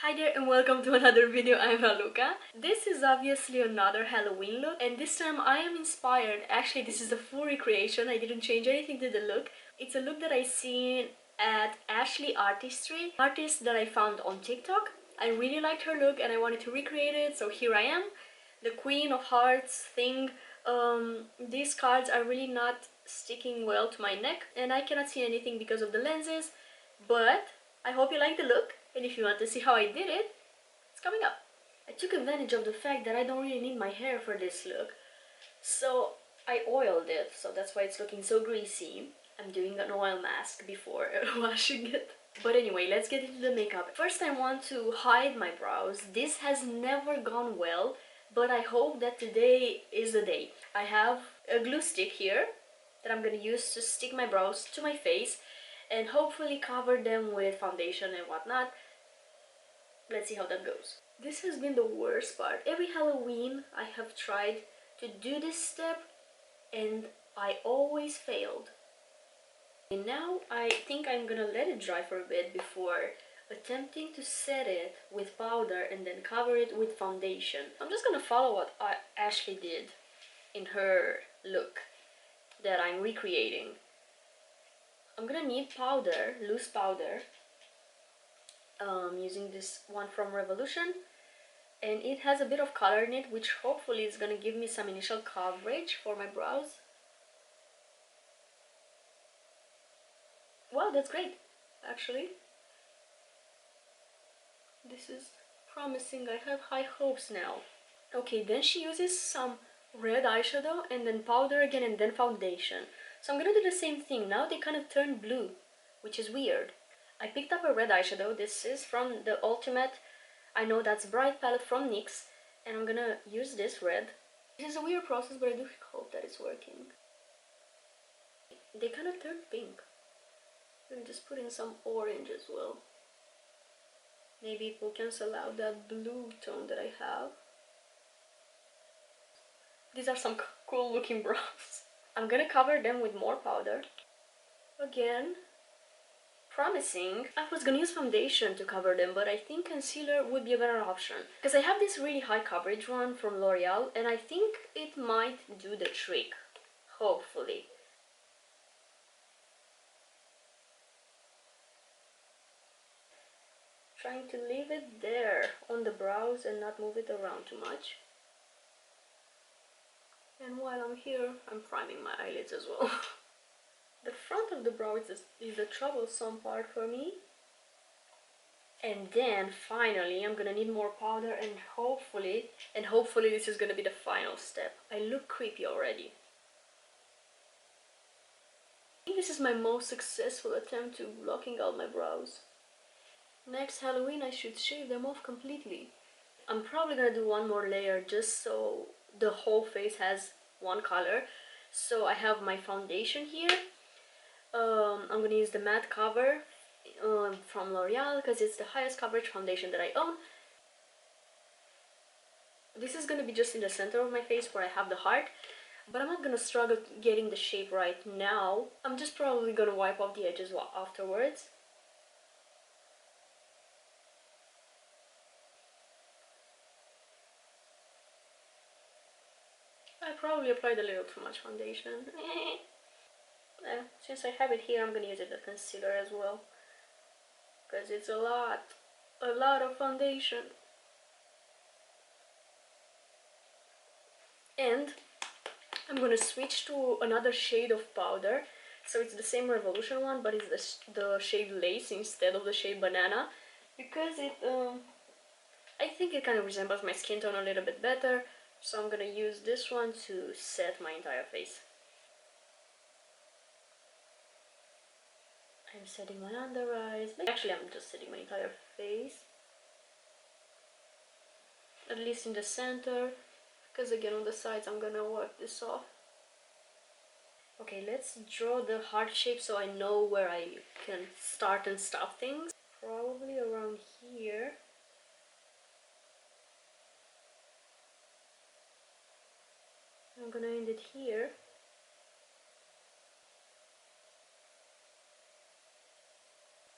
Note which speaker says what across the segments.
Speaker 1: Hi there and welcome to another video. I'm Raluca. This is obviously another Halloween look, and this time I am inspired. Actually, this is a full recreation. I didn't change anything to the look. It's a look that I seen at Ashley Artistry, artist that I found on TikTok. I really liked her look and I wanted to recreate it, so here I am. The Queen of Hearts thing. These cards are really not sticking well to my neck and I cannot see anything because of the lenses, but I hope you like the look, and if you want to see how I did it, it's coming up. I took advantage of the fact that I don't really need my hair for this look, so I oiled it, so that's why it's looking so greasy. I'm doing an oil mask before washing it. But anyway, let's get into the makeup. First I want to hide my brows. This has never gone well, but I hope that today is the day. I have a glue stick here that I'm gonna use to stick my brows to my face and hopefully cover them with foundation and whatnot. Let's see how that goes. This has been the worst part. Every Halloween I have tried to do this step and I always failed. And now I think I'm gonna let it dry for a bit before attempting to set it with powder and then cover it with foundation. I'm just gonna follow what Ashley did in her look that I'm recreating. I'm gonna need powder, loose powder, using this one from Revolution, and it has a bit of color in it, which hopefully is gonna give me some initial coverage for my brows. Wow, that's great, actually. This is promising. I have high hopes now. Okay, then she uses some red eyeshadow and then powder again and then foundation. So I'm gonna do the same thing. Now they kind of turn blue, which is weird. I picked up a red eyeshadow. This is from the Ultimate, I know that's Bright palette from Nyx, and I'm gonna use this red. This is a weird process, but I do hope that it's working. They kind of turn pink. I'm gonna just put in some orange as well. Maybe it will cancel out that blue tone that I have. These are some cool looking brows. I'm gonna cover them with more powder. Again, promising. I was gonna use foundation to cover them, but I think concealer would be a better option. Because I have this really high coverage one from L'Oreal, and I think it might do the trick. Hopefully. Trying to leave it there on the brows and not move it around too much. And while I'm here, I'm priming my eyelids as well. The front of the brow is the troublesome part for me. And then finally I'm gonna need more powder, and hopefully this is gonna be the final step. I look creepy already. I think this is my most successful attempt to blocking out my brows. Next Halloween I should shave them off completely. I'm probably gonna do one more layer just so the whole face has one color. So I have my foundation here. I'm gonna use the matte cover from L'Oreal because it's the highest coverage foundation that I own. This is gonna be just in the center of my face where I have the heart, but I'm not gonna struggle getting the shape right now. I'm just probably gonna wipe off the edges afterwards. I probably applied a little too much foundation. Since I have it here, I'm gonna use it as concealer as well, because it's a lot of foundation. And I'm gonna switch to another shade of powder. So it's the same Revolution one, but it's the shade Lace instead of the shade Banana, because it I think it kind of resembles my skin tone a little bit better. So I'm gonna use this one to set my entire face. I'm setting my under eyes. Actually, I'm just setting my entire face. At least in the center, because again on the sides I'm gonna work this off. Okay, let's draw the heart shape so I know where I can start and stop things. Probably around here. I'm gonna end it here.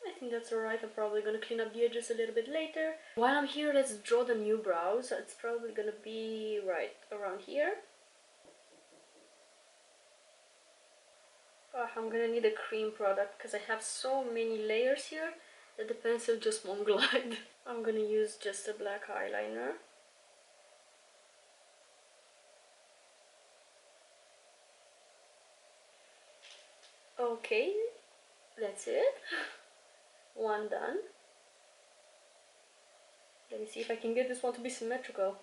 Speaker 1: I think that's alright. I'm probably gonna clean up the edges a little bit later. While I'm here, let's draw the new brows. It's probably gonna be right around here. Oh, I'm gonna need a cream product because I have so many layers here that the pencil just won't glide. I'm gonna use just a black eyeliner. Okay, that's it. One done. Let me see if I can get this one to be symmetrical.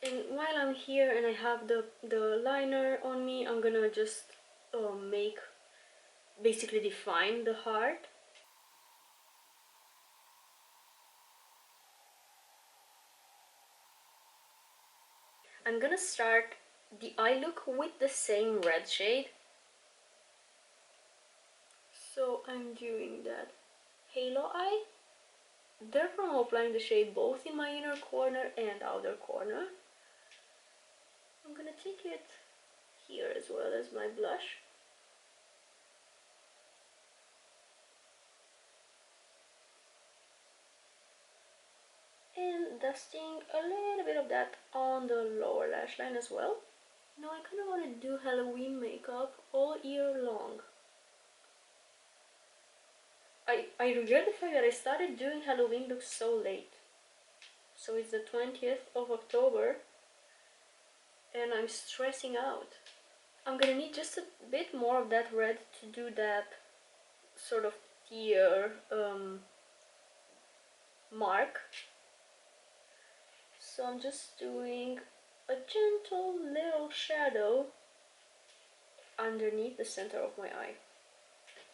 Speaker 1: And while I'm here and I have the liner on me, I'm gonna just basically define the heart. I'm gonna start the eye look with the same red shade. So I'm doing that halo eye. Therefore I'm applying the shade both in my inner corner and outer corner. I'm gonna take it here as well as my blush. And dusting a little bit of that on the lower lash line as well. Now I kind of want to do Halloween makeup all year long. I regret the fact that I started doing Halloween looks so late. So it's the 20th of October and I'm stressing out. I'm gonna need just a bit more of that red to do that sort of tear mark. So I'm just doing a gentle little shadow underneath the center of my eye.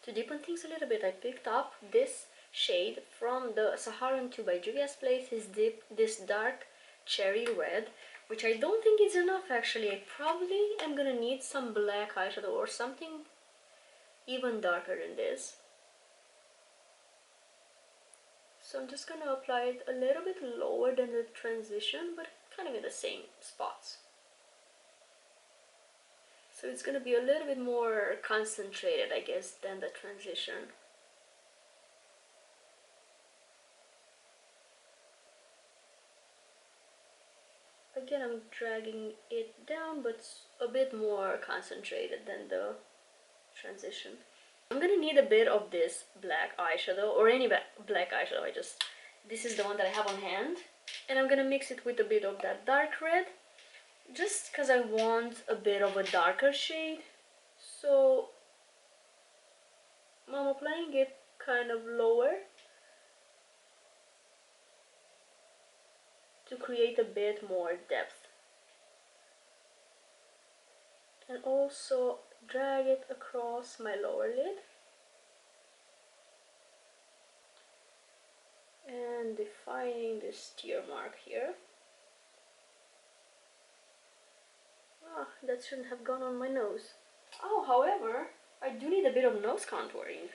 Speaker 1: To deepen things a little bit, I picked up this shade from the Saharan II by Juvia's Place, this dark cherry red, which I don't think is enough actually. I probably am gonna need some black eyeshadow or something even darker than this. So I'm just gonna apply it a little bit lower than the transition, but kind of in the same spots. So it's gonna be a little bit more concentrated, I guess, than the transition. Again, I'm dragging it down, but a bit more concentrated than the transition. I'm gonna need a bit of this black eyeshadow, or any black eyeshadow. This is the one that I have on hand. And I'm gonna mix it with a bit of that dark red, just because I want a bit of a darker shade. So I'm applying it kind of lower to create a bit more depth. And also drag it across my lower lid. And defining this tear mark here. Ah, that shouldn't have gone on my nose. Oh, however, I do need a bit of nose contouring.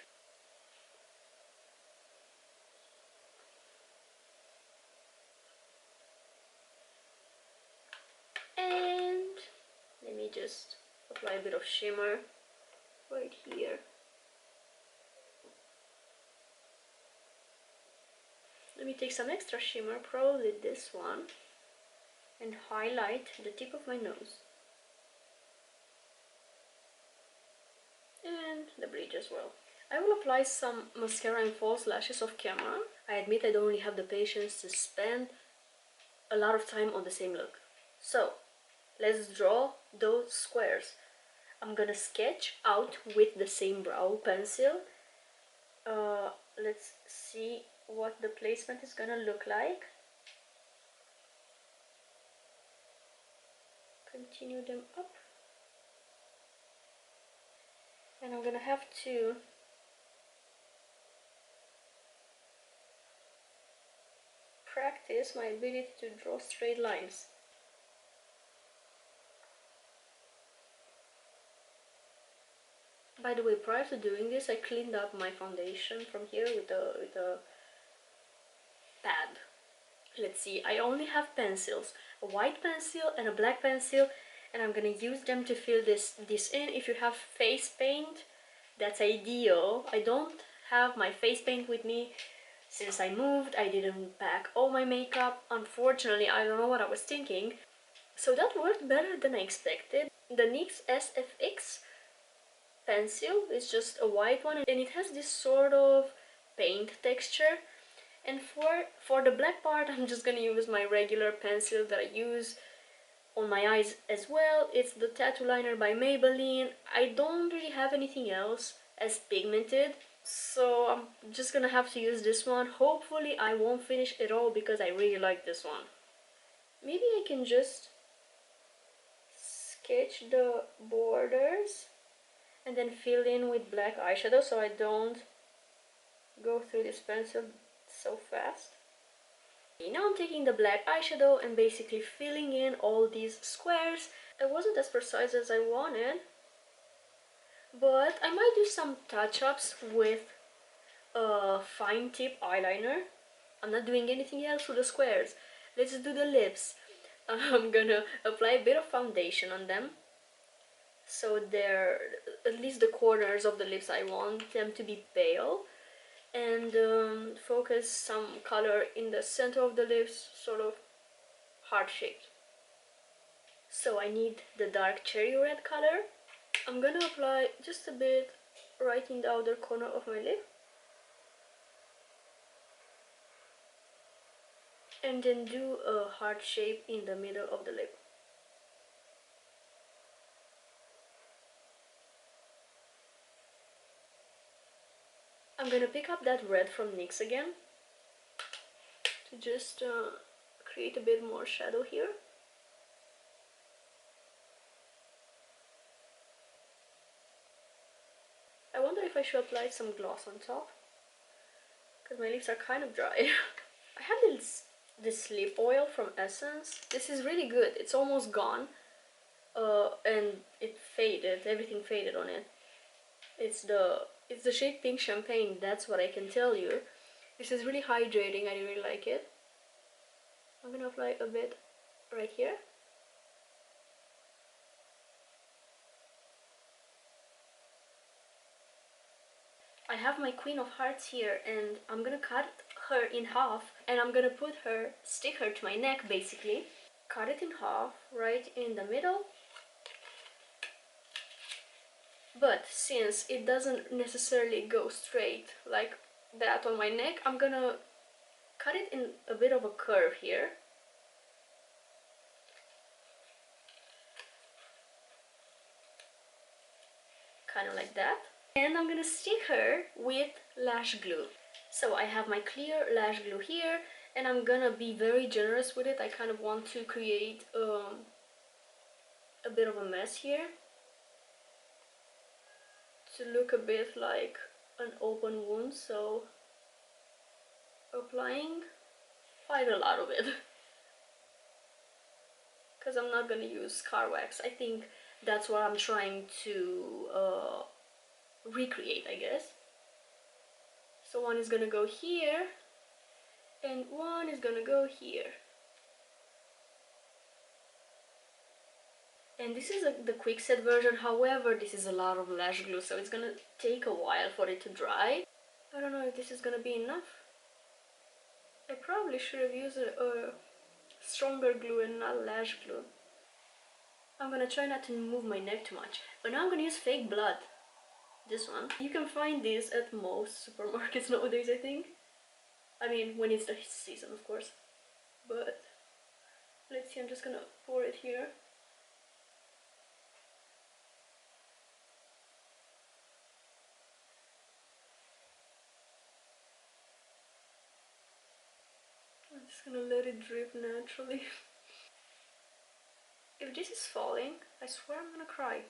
Speaker 1: And let me just apply a bit of shimmer right here. Let me take some extra shimmer, probably this one, and highlight the tip of my nose. And the bridge as well. I will apply some mascara and false lashes off camera. I admit I don't really have the patience to spend a lot of time on the same look. So let's draw those squares. I'm gonna sketch out with the same brow pencil. Let's see what the placement is gonna look like. Continue them up. And I'm gonna have to practice my ability to draw straight lines. By the way, prior to doing this, I cleaned up my foundation from here with a pad. Let's see, I only have pencils, a white pencil and a black pencil, and I'm gonna use them to fill this in. If you have face paint, That's ideal. I don't have my face paint with me since I moved. I didn't pack all my makeup. Unfortunately, I don't know what I was thinking. So that worked better than I expected. The NYX SFX pencil is just a white one and it has this sort of paint texture. And for the black part, I'm just gonna use my regular pencil that I use on my eyes as well. It's the tattoo liner by Maybelline. I don't really have anything else as pigmented, so I'm just gonna have to use this one. Hopefully I won't finish it all because I really like this one. Maybe I can just sketch the borders and then fill in with black eyeshadow so I don't go through this pencil so fast. Now I'm taking the black eyeshadow and basically filling in all these squares. It wasn't as precise as I wanted, but I might do some touch-ups with a fine tip eyeliner. I'm not doing anything else with the squares. Let's do the lips. I'm gonna apply a bit of foundation on them, so they're at least the corners of the lips. I want them to be pale, and focus some color in the center of the lips, sort of heart-shaped. So I need the dark cherry red color. I'm gonna apply just a bit right in the outer corner of my lip, and then do a heart shape in the middle of the lip. I'm gonna pick up that red from NYX again to just create a bit more shadow here. I wonder if I should apply some gloss on top, because my lips are kind of dry. I have this lip oil from Essence. This is really good. It's almost gone, and it faded. Everything faded on it. It's the shade Pink Champagne. That's what I can tell you. This is really hydrating. I really like it. I'm gonna apply a bit right here. I have my Queen of Hearts here, and I'm gonna cut her in half, and I'm gonna stick her to my neck basically. Cut it in half, right in the middle. But since it doesn't necessarily go straight like that on my neck, I'm gonna cut it in a bit of a curve here. Kind of like that. And I'm gonna stick her with lash glue. So I have my clear lash glue here, and I'm gonna be very generous with it. I kind of want to create a bit of a mess here to look a bit like an open wound, so applying quite a lot of it because I'm not gonna use scar wax. I think that's what I'm trying to recreate, I guess. So one is gonna go here and one is gonna go here. And this is the quick set version. However, this is a lot of lash glue, so it's gonna take a while for it to dry. I don't know if this is gonna be enough. I probably should have used a stronger glue and not lash glue. I'm gonna try not to move my neck too much. But now I'm gonna use fake blood. This one. You can find this at most supermarkets nowadays, I think. I mean, when it's the season, of course. But let's see, I'm just gonna pour it here. I'm just gonna let it drip naturally. If this is falling, I swear I'm gonna cry.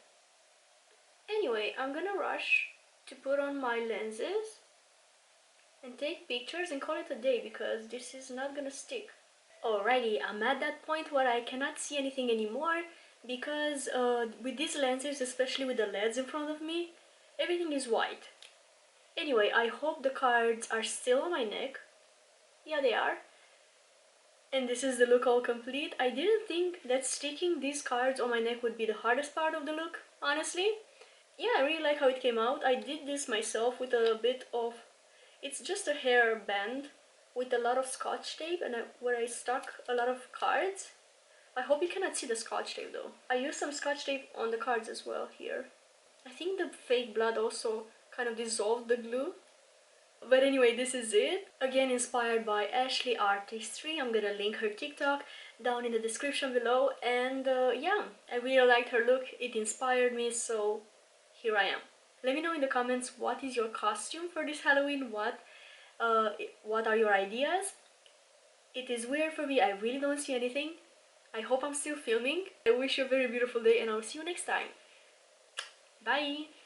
Speaker 1: Anyway, I'm gonna rush to put on my lenses and take pictures and call it a day because this is not gonna stick. Alrighty, I'm at that point where I cannot see anything anymore because with these lenses, especially with the LEDs in front of me, everything is white. Anyway, I hope the cards are still on my neck. Yeah, they are. And this is the look all complete. I didn't think that sticking these cards on my neck would be the hardest part of the look, honestly. yeah, I really like how it came out. I did this myself with a bit of, it's just a hair band with a lot of scotch tape and where I stuck a lot of cards. I hope you cannot see the scotch tape though. I used some scotch tape on the cards as well here. I think the fake blood also kind of dissolved the glue. But anyway, this is it. Again, inspired by Ashley Artistry. I'm gonna link her TikTok down in the description below. And yeah, I really liked her look. It inspired me, so here I am. Let me know in the comments what is your costume for this Halloween. What are your ideas? It is weird for me. I really don't see anything. I hope I'm still filming. I wish you a very beautiful day and I'll see you next time. Bye!